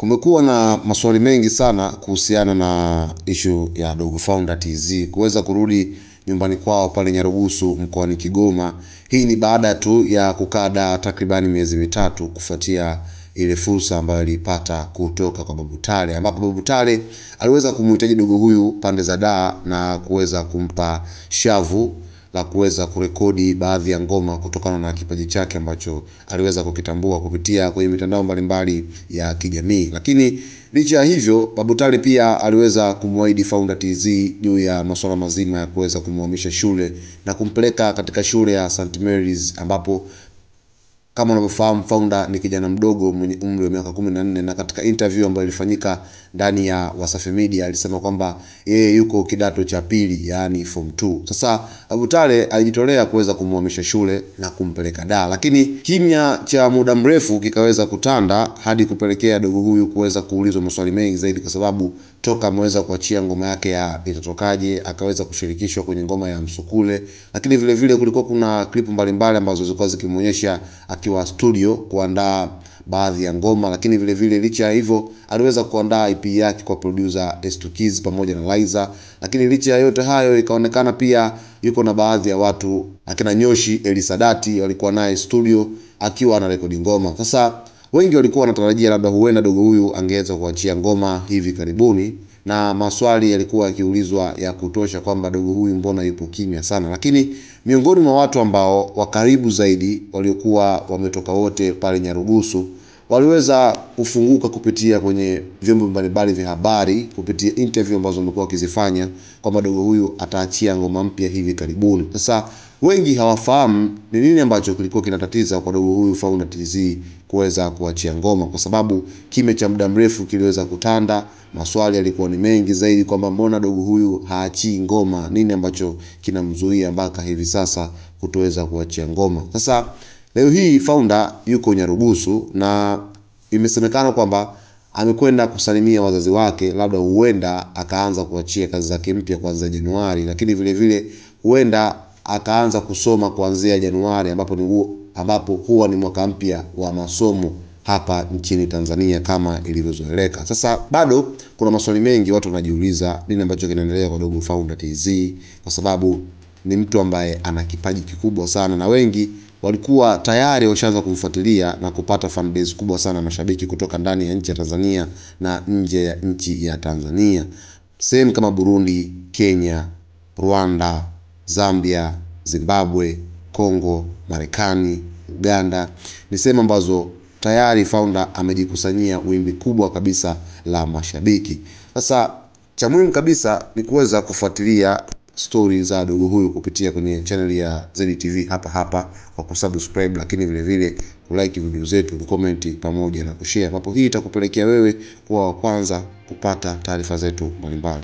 Kumekuwa na maswali mengi sana kuhusiana na issue ya Dogo Founder TZ kuweza kurudi nyumbani kwao pale Nyarugusu mkoani Kigoma. Hii ni baada tu ya kukaa takribani miezi mitatu kufuatia ile fursa ambayo alipata kutoka kwa Babu Tale, ambapo Babu Tale aliweza kumhitaji dogo huyu pande za Dar na kuweza kumpa shavu la kuweza kurekodi baadhi ya ngoma kutokana na kipaji chake ambacho aliweza kukitambua kupitia kwenye mitandao mbalimbali ya kijamii. Lakini licha ya hivyo, Babu Tale pia aliweza kumwahidi Founder TZ juu ya masuala mazima ya kuweza kumhamisha shule na kumpeleka katika shule ya St. Mary's, ambapo kama unavyofahamu Founder ni kijana mdogo mwenye umri wa miaka 14, na katika interview ambayo ilifanyika ndani ya Wasafi Media alisema kwamba yeye yuko kidato cha pili, yani form 2. Sasa Babu Tale alijitolea kuweza kumhamisha shule na kumpeleka Dar, lakini kimya cha muda mrefu kikaweza kutanda hadi kupelekea dogo huyu kuweza kuulizwa maswali mengi zaidi, kwa sababu toka ameweza kuachia ngoma yake ya Itatokaje akaweza kushirikishwa kwenye ngoma ya Msukule, lakini vile vile kulikuwa kuna clip mbalimbali ambazo zilikuwa zikimuonyesha akiwa studio kuandaa baadhi ya ngoma. Lakini vile vile licha ya hivyo aliweza kuandaa EP yake kwa producer S2 pamoja na Liza. Lakini licha ya yote hayo ikaonekana pia yuko na baadhi ya watu akina Nyoshi Elisadati walikuwa naye studio akiwa ana rekodi ngoma. Sasa wengi walikuwa wanatarajia labda huenda dogo huyu angeweza kuachia ngoma hivi karibuni, na maswali yalikuwa yakiulizwa ya kutosha kwamba dogo huyu mbona yupo kimya sana. Lakini miongoni mwa watu ambao wa karibu zaidi waliokuwa wametoka wote pale Nyarugusu waliweza kufunguka kupitia kwenye vyombo mbalimbali vya habari kupitia interview ambazo wamekuwa wakizifanya kwamba dogo huyu ataachia ngoma mpya hivi karibuni. Sasa wengi hawafahamu ni nini ambacho kilikuwa kinatatiza kwa dogo huyu Founder TZ kuweza kuachia ngoma, kwa sababu kime cha muda mrefu kiliweza kutanda. Maswali yalikuwa ni mengi zaidi kwamba mbona dogo huyu haachii ngoma, nini ambacho kinamzuia mpaka hivi sasa kutoweza kuachia ngoma. Sasa leo hii Founder yuko Nyarugusu na imesemekana kwamba amekwenda kusalimia wazazi wake, labda huenda akaanza kuachia kazi zake mpya kuanzia Januari, lakini vile vile huenda akaanza kusoma kuanzia Januari, ambapo huwa ni mwaka mpya wa masomo hapa nchini Tanzania kama ilivyozoeleka. Sasa bado kuna maswali mengi watu wanajiuliza nini ambacho kinaendelea kwa dogo Founder TZ, kwa sababu ni mtu ambaye ana kipaji kikubwa sana na wengi walikuwa tayari washaanza kumfuatilia na kupata fan base kubwa sana, mashabiki kutoka ndani ya nchi ya Tanzania na nje ya nchi ya Tanzania. Sehemu kama Burundi, Kenya, Rwanda, Zambia, Zimbabwe, Kongo, Marekani, Uganda ni sehemu ambazo tayari Founder amejikusanyia wimbi kubwa kabisa la mashabiki. Sasa cha muhimu kabisa ni kuweza kufuatilia stories za dogo huyu kupitia kwenye channel ya ZTV hapa kwa kusubscribe, lakini vile vile kulike video zetu, kucomment pamoja na kushare, ambapo hii itakupelekea wewe kuwa wa kwanza kupata taarifa zetu mbalimbali.